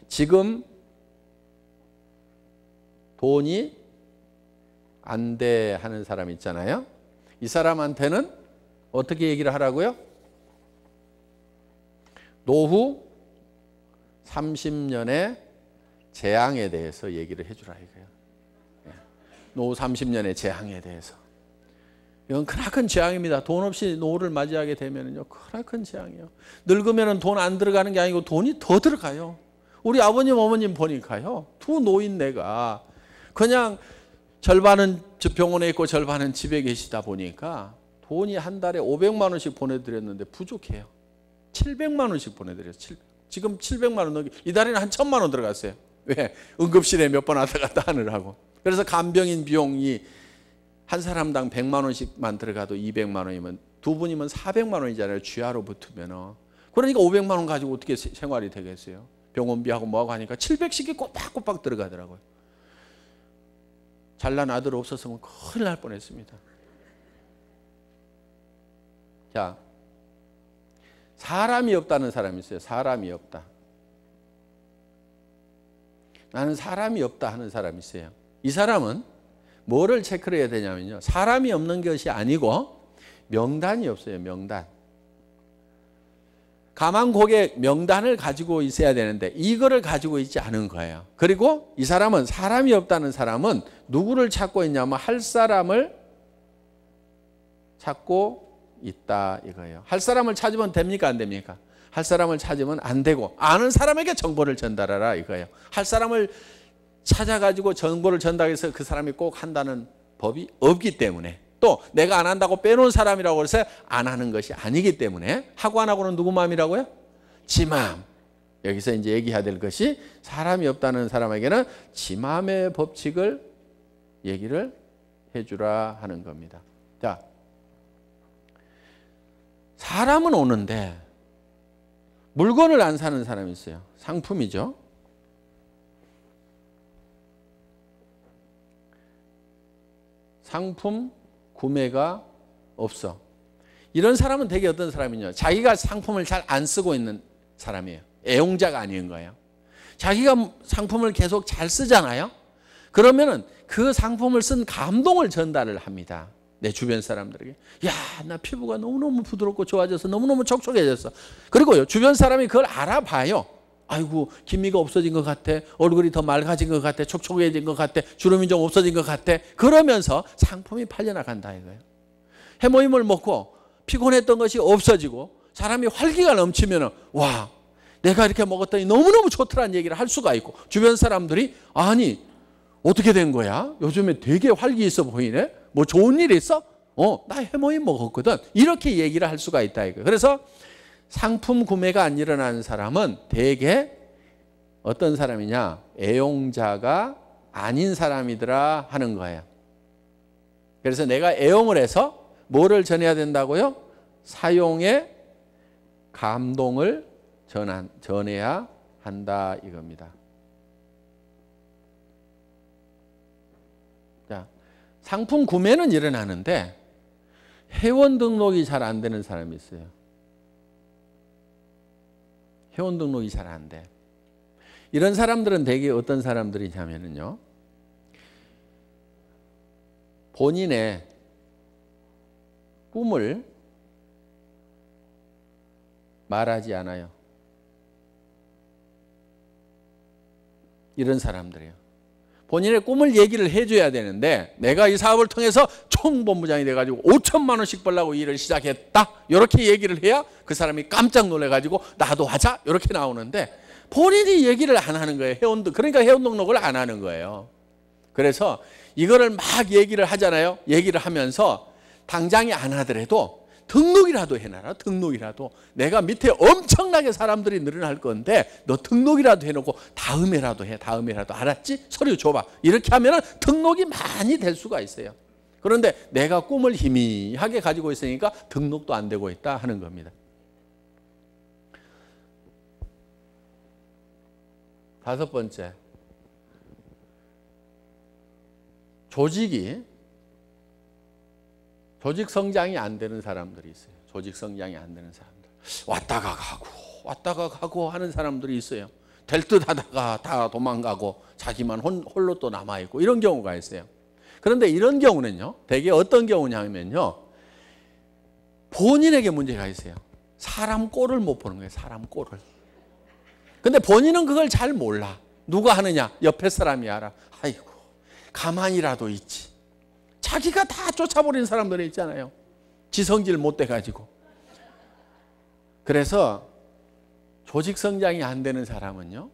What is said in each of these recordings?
지금 돈이 안 돼 하는 사람 있잖아요. 이 사람한테는 어떻게 얘기를 하라고요? 노후 30년의 재앙에 대해서 얘기를 해주라 이거예요. 노후 30년의 재앙에 대해서. 이건 크나큰 재앙입니다. 돈 없이 노후를 맞이하게 되면요, 크나큰 재앙이에요. 늙으면 돈 안 들어가는 게 아니고 돈이 더 들어가요. 우리 아버님, 어머님 보니까요, 두 노인네가 그냥 절반은 병원에 있고 절반은 집에 계시다 보니까 돈이 한 달에 500만 원씩 보내드렸는데 부족해요. 700만 원씩 보내드렸어요. 지금 700만 원 넘게, 이달에는 한 1000만 원 들어갔어요. 왜? 응급실에 몇 번 왔다 갔다 하느라고. 그래서 간병인 비용이 한 사람당 100만 원씩만 들어가도 200만 원이면 두 분이면 400만 원이잖아요. 쥐하로 붙으면. 그러니까 500만 원 가지고 어떻게 생활이 되겠어요? 병원비하고 뭐하고 하니까 700씩이 꼬박꼬박 들어가더라고요. 잘난 아들 없었으면 큰일 날 뻔했습니다. 자, 사람이 없다는 사람이 있어요. 사람이 없다. 나는 사람이 없다 하는 사람이 있어요. 이 사람은 뭐를 체크를 해야 되냐면요, 사람이 없는 것이 아니고 명단이 없어요. 명단. 가망고객 명단을 가지고 있어야 되는데 이거를 가지고 있지 않은 거예요. 그리고 이 사람은, 사람이 없다는 사람은 누구를 찾고 있냐면 할 사람을 찾고 있다 이거예요. 할 사람을 찾으면 됩니까, 안 됩니까? 할 사람을 찾으면 안 되고 아는 사람에게 정보를 전달하라 이거예요. 할 사람을 찾아가지고 정보를 전달해서 그 사람이 꼭 한다는 법이 없기 때문에, 또 내가 안 한다고 빼놓은 사람이라고 해서 안 하는 것이 아니기 때문에, 하고 안 하고는 누구 마음이라고요? 지 마음. 여기서 이제 얘기해야 될 것이, 사람이 없다는 사람에게는 지 마음의 법칙을 얘기를 해주라 하는 겁니다. 자, 사람은 오는데 물건을 안 사는 사람이 있어요. 상품이죠. 상품 구매가 없어. 이런 사람은 되게 어떤 사람이냐, 자기가 상품을 잘 안 쓰고 있는 사람이에요. 애용자가 아닌 거예요. 자기가 상품을 계속 잘 쓰잖아요. 그러면은 그 상품을 쓴 감동을 전달을 합니다. 내 주변 사람들에게. 야, 나 피부가 너무너무 부드럽고 좋아져서 너무너무 촉촉해졌어. 그리고요, 주변 사람이 그걸 알아봐요. 아이고, 기미가 없어진 것 같아. 얼굴이 더 맑아진 것 같아. 촉촉해진 것 같아. 주름이 좀 없어진 것 같아. 그러면서 상품이 팔려나간다 이거예요. 해모임을 먹고 피곤했던 것이 없어지고 사람이 활기가 넘치면, 와, 내가 이렇게 먹었더니 너무너무 좋더라는 얘기를 할 수가 있고, 주변 사람들이, 아니, 어떻게 된 거야? 요즘에 되게 활기 있어 보이네? 뭐 좋은 일 있어? 나 해모임 먹었거든. 이렇게 얘기를 할 수가 있다 이거예요. 그래서 상품 구매가 안 일어나는 사람은 대개 어떤 사람이냐, 애용자가 아닌 사람이더라 하는 거예요. 그래서 내가 애용을 해서 뭐를 전해야 된다고요? 사용의 감동을 전해야 한다 이겁니다. 자, 상품 구매는 일어나는데 회원 등록이 잘 안 되는 사람이 있어요. 회원 등록이 잘 안 돼. 이런 사람들은 대개 어떤 사람들이냐면요, 본인의 꿈을 말하지 않아요. 이런 사람들이에요. 본인의 꿈을 얘기를 해줘야 되는데, 내가 이 사업을 통해서 총본부장이 돼가지고 5천만 원씩 벌려고 일을 시작했다, 이렇게 얘기를 해야 그 사람이 깜짝 놀래가지고 나도 하자 이렇게 나오는데, 본인이 얘기를 안 하는 거예요. 그러니까 회원 등록을 안 하는 거예요. 그래서 이거를 막 얘기를 하잖아요. 얘기를 하면서 당장에 안 하더라도 등록이라도 해놔라. 등록이라도. 내가 밑에 엄청나게 사람들이 늘어날 건데 너 등록이라도 해놓고 다음에라도 해. 다음에라도. 알았지? 서류 줘봐. 이렇게 하면 등록이 많이 될 수가 있어요. 그런데 내가 꿈을 희미하게 가지고 있으니까 등록도 안 되고 있다 하는 겁니다. 다섯 번째, 조직 성장이 안 되는 사람들이 있어요. 조직 성장이 안 되는 사람들. 왔다가 가고 하는 사람들이 있어요. 될 듯 하다가 다 도망가고 자기만 홀로 또 남아있고 이런 경우가 있어요. 그런데 이런 경우는요, 대개 어떤 경우냐면요, 본인에게 문제가 있어요. 사람 꼴을 못 보는 거예요. 사람 꼴을. 근데 본인은 그걸 잘 몰라. 누가 하느냐? 옆에 사람이 알아. 아이고, 가만히라도 있지. 자기가 다 쫓아버린 사람들이 있잖아요. 지성질 못 돼가지고. 그래서 조직 성장이 안 되는 사람은요,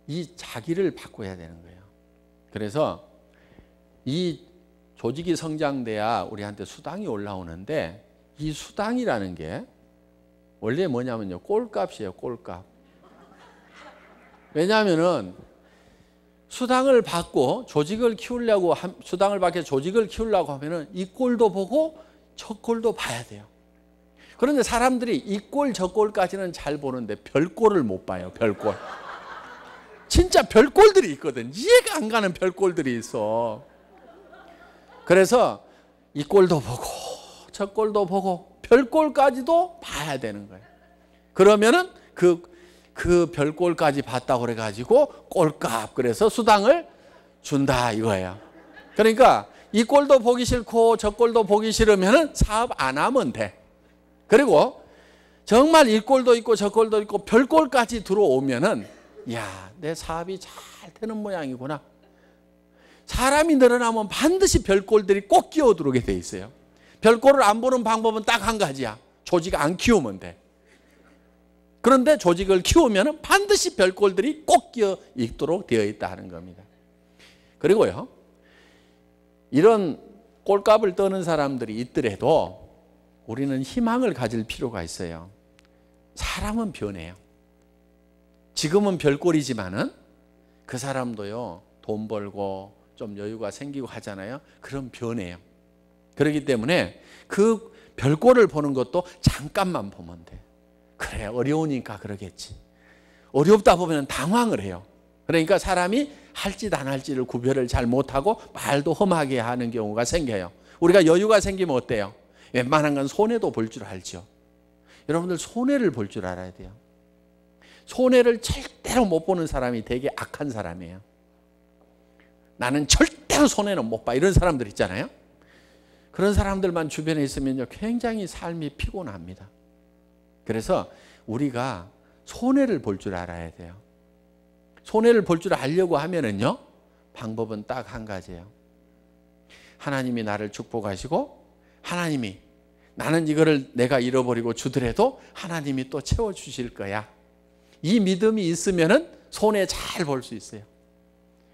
이 자기를 바꿔야 되는 거예요. 그래서 이 조직이 성장돼야 우리한테 수당이 올라오는데, 이 수당이라는 게 원래 뭐냐면요, 꼴값이에요. 꼴값. 왜냐하면은 수당을 받고 조직을 키우려고, 수당을 받게 조직을 키우려고 하면은 이 꼴도 보고 저 꼴도 봐야 돼요. 그런데 사람들이 이 꼴 저 꼴까지는 잘 보는데 별꼴을 못 봐요. 별꼴. 진짜 별꼴들이 있거든. 이해가 안 가는 별꼴들이 있어. 그래서 이 꼴도 보고 저 꼴도 보고 별꼴까지도 봐야 되는 거예요. 그러면은 그 별꼴까지 봤다고 그래가지고 꼴값, 그래서 수당을 준다 이거예요. 그러니까 이 꼴도 보기 싫고 저 꼴도 보기 싫으면은 사업 안 하면 돼. 그리고 정말 이 꼴도 있고 저 꼴도 있고 별꼴까지 들어오면은, 야, 내 사업이 잘 되는 모양이구나. 사람이 늘어나면 반드시 별꼴들이 꼭 끼어들어오게 돼 있어요. 별꼴을 안 보는 방법은 딱 한 가지야. 조직 안 키우면 돼. 그런데 조직을 키우면 반드시 별꼴들이 꼭 끼어 있도록 되어 있다 하는 겁니다. 그리고요, 이런 꼴값을 떠는 사람들이 있더라도 우리는 희망을 가질 필요가 있어요. 사람은 변해요. 지금은 별꼴이지만은 그 사람도요, 돈 벌고 좀 여유가 생기고 하잖아요. 그럼 변해요. 그렇기 때문에 그 별꼴을 보는 것도 잠깐만 보면 돼. 그래, 어려우니까 그러겠지. 어렵다 보면 당황을 해요. 그러니까 사람이 할 짓 안 할 짓을 구별을 잘 못하고 말도 험하게 하는 경우가 생겨요. 우리가 여유가 생기면 어때요? 웬만한 건 손해도 볼 줄 알죠. 여러분들 손해를 볼 줄 알아야 돼요. 손해를 절대로 못 보는 사람이 되게 악한 사람이에요. 나는 절대로 손해는 못 봐, 이런 사람들 있잖아요. 그런 사람들만 주변에 있으면요, 굉장히 삶이 피곤합니다. 그래서 우리가 손해를 볼 줄 알아야 돼요. 손해를 볼 줄 알려고 하면은요, 방법은 딱 한 가지예요. 하나님이 나를 축복하시고, 하나님이 나는 이거를 내가 잃어버리고 주더라도 하나님이 또 채워주실 거야. 이 믿음이 있으면은 손해 잘 볼 수 있어요.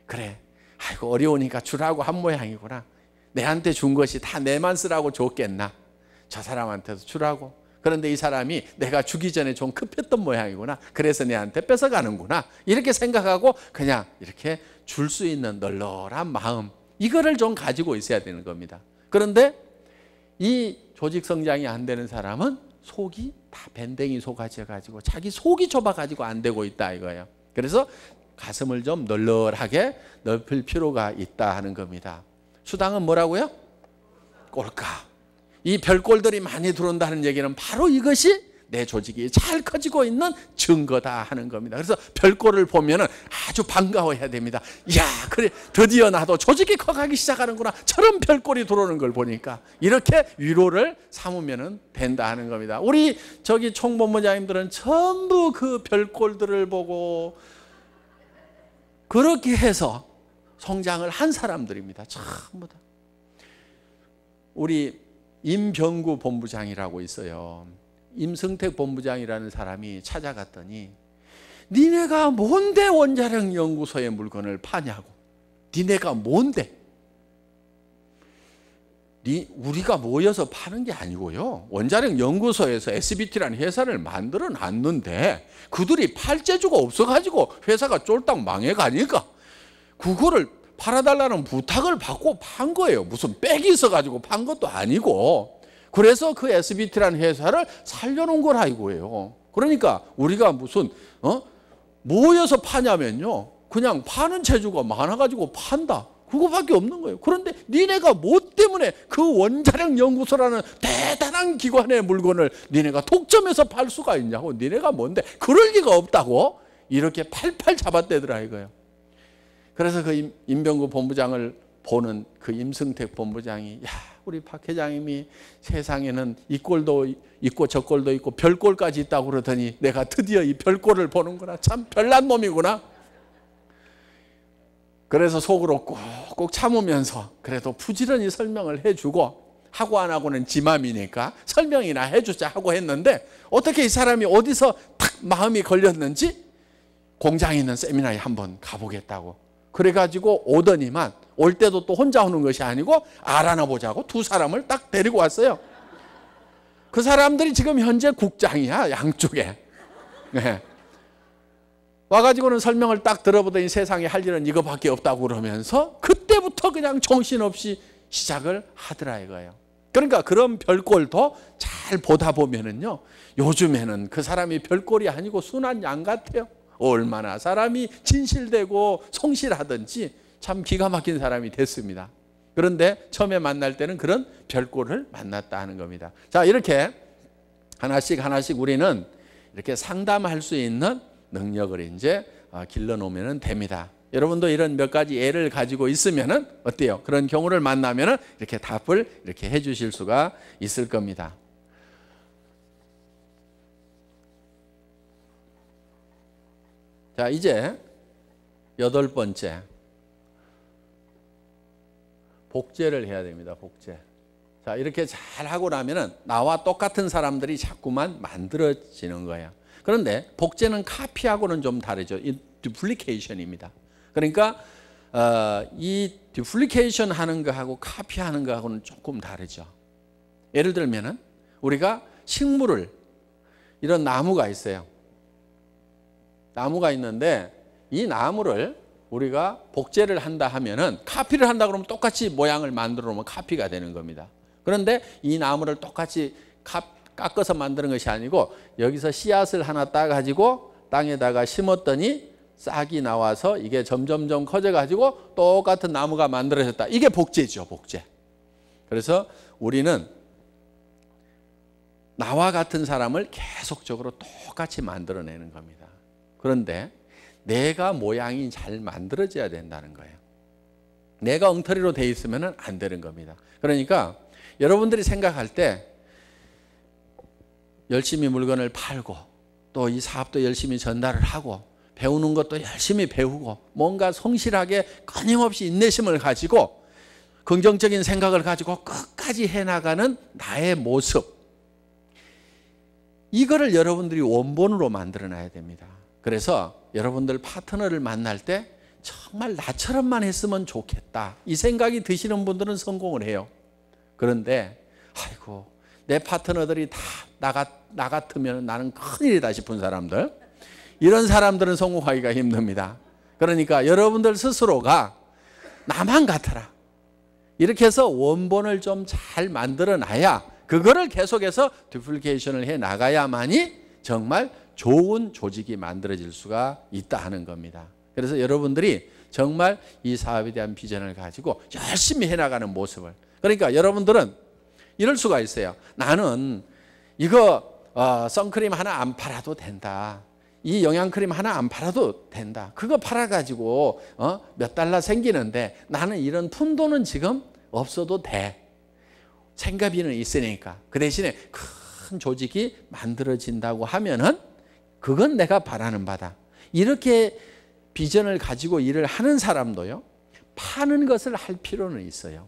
그래, 아이고 어려우니까 주라고 한 모양이구나. 내한테 준 것이 다 내만 쓰라고 줬겠나. 저 사람한테도 주라고. 그런데 이 사람이 내가 주기 전에 좀 급했던 모양이구나. 그래서 내한테 뺏어가는구나. 이렇게 생각하고 그냥 이렇게 줄 수 있는 널널한 마음, 이거를 좀 가지고 있어야 되는 겁니다. 그런데 이 조직 성장이 안 되는 사람은 속이 다 밴댕이 속아져가지고 자기 속이 좁아가지고 안 되고 있다 이거예요. 그래서 가슴을 좀 널널하게 넓힐 필요가 있다 하는 겁니다. 수당은 뭐라고요? 꼴값. 이 별꼴들이 많이 들어온다는 얘기는 바로 이것이 내 조직이 잘 커지고 있는 증거다 하는 겁니다. 그래서 별꼴을 보면 아주 반가워해야 됩니다. 이야, 그래, 드디어 나도 조직이 커가기 시작하는구나. 저런 별꼴이 들어오는 걸 보니까 이렇게 위로를 삼으면 된다 하는 겁니다. 우리 저기 총본부장님들은 전부 그 별꼴들을 보고 그렇게 해서 성장을 한 사람들입니다. 전부 다. 우리 임병구 본부장이라고 있어요. 임승택 본부장이라는 사람이 찾아갔더니 니네가 뭔데 원자력 연구소의 물건을 파냐고. 니네가 뭔데? 우리가 모여서 파는 게 아니고요. 원자력 연구소에서 SBT라는 회사를 만들어 놨는데 그들이 팔 재주가 없어가지고 회사가 쫄딱 망해가니까 그거를 팔아달라는 부탁을 받고 판 거예요. 무슨 빽이 있어가지고 판 것도 아니고. 그래서 그 SBT라는 회사를 살려놓은 거라 이거예요. 그러니까 우리가 무슨 모여서 파냐면요, 그냥 파는 재주가 많아가지고 판다, 그거밖에 없는 거예요. 그런데 니네가 뭐 때문에 그 원자력 연구소라는 대단한 기관의 물건을 니네가 독점해서 팔 수가 있냐고. 니네가 뭔데? 그럴 리가 없다고. 이렇게 팔팔 잡아떼더라 이거예요. 그래서 그 임병구 본부장을 보는 그 임승택 본부장이, 야, 우리 박 회장님이 세상에는 이 꼴도 있고 저 꼴도 있고 별꼴까지 있다고 그러더니 내가 드디어 이 별꼴을 보는구나. 참 별난 놈이구나. 그래서 속으로 꾹꾹 참으면서 그래도 부지런히 설명을 해주고, 하고 안 하고는 지 맘이니까 설명이나 해주자 하고 했는데, 어떻게 이 사람이 어디서 탁 마음이 걸렸는지 공장에 있는 세미나에 한번 가보겠다고 그래가지고 오더니만, 올 때도 또 혼자 오는 것이 아니고 알아나 보자고 두 사람을 딱 데리고 왔어요. 그 사람들이 지금 현재 국장이야, 양쪽에. 네. 와가지고는 설명을 딱 들어보더니 세상에 할 일은 이거밖에 없다고 그러면서 그때부터 그냥 정신없이 시작을 하더라 이거예요. 그러니까 그런 별꼴도 잘 보다 보면은요, 요즘에는 그 사람이 별꼴이 아니고 순한 양 같아요. 얼마나 사람이 진실되고 성실하든지 참 기가 막힌 사람이 됐습니다. 그런데 처음에 만날 때는 그런 별꼴을 만났다 하는 겁니다. 자, 이렇게 하나씩 하나씩 우리는 이렇게 상담할 수 있는 능력을 이제 길러놓으면 됩니다. 여러분도 이런 몇 가지 예를 가지고 있으면은 어때요? 그런 경우를 만나면은 이렇게 답을 이렇게 해 주실 수가 있을 겁니다. 자, 이제 8번째. 복제를 해야 됩니다. 복제. 자, 이렇게 잘 하고 나면은 나와 똑같은 사람들이 자꾸만 만들어지는 거예요. 그런데 복제는 카피하고는 좀 다르죠. 이 듀플리케이션입니다. 그러니까 이 듀플리케이션 하는 거하고 카피하는 거하고는 조금 다르죠. 예를 들면은 우리가 식물을, 이런 나무가 있어요. 나무가 있는데 이 나무를 우리가 복제를 한다 하면은, 카피를 한다 그러면 똑같이 모양을 만들어 놓으면 카피가 되는 겁니다. 그런데 이 나무를 똑같이 깎아서 만드는 것이 아니고, 여기서 씨앗을 하나 따가지고 땅에다가 심었더니 싹이 나와서 이게 점점점 커져가지고 똑같은 나무가 만들어졌다. 이게 복제죠, 복제. 그래서 우리는 나와 같은 사람을 계속적으로 똑같이 만들어내는 겁니다. 그런데 내가 모양이 잘 만들어져야 된다는 거예요. 내가 엉터리로 돼 있으면 안 되는 겁니다. 그러니까 여러분들이 생각할 때 열심히 물건을 팔고 또 이 사업도 열심히 전달을 하고 배우는 것도 열심히 배우고 뭔가 성실하게 끊임없이 인내심을 가지고 긍정적인 생각을 가지고 끝까지 해나가는 나의 모습, 이거를 여러분들이 원본으로 만들어놔야 됩니다. 그래서 여러분들 파트너를 만날 때 정말 나처럼만 했으면 좋겠다, 이 생각이 드시는 분들은 성공을 해요. 그런데 아이고, 내 파트너들이 다 나 같으면 나는 큰일이다 싶은 사람들, 이런 사람들은 성공하기가 힘듭니다. 그러니까 여러분들 스스로가 나만 같아라, 이렇게 해서 원본을 좀 잘 만들어 놔야, 그거를 계속해서 듀플리케이션을 해 나가야만이 정말 좋은 조직이 만들어질 수가 있다 하는 겁니다. 그래서 여러분들이 정말 이 사업에 대한 비전을 가지고 열심히 해나가는 모습을, 그러니까 여러분들은 이럴 수가 있어요. 나는 이거 선크림 하나 안 팔아도 된다, 이 영양크림 하나 안 팔아도 된다, 그거 팔아가지고 몇 달러 생기는데 나는 이런 푼돈은 지금 없어도 돼, 생가비는 있으니까. 그 대신에 큰 조직이 만들어진다고 하면은 그건 내가 바라는 바다, 이렇게 비전을 가지고 일을 하는 사람도요, 파는 것을 할 필요는 있어요.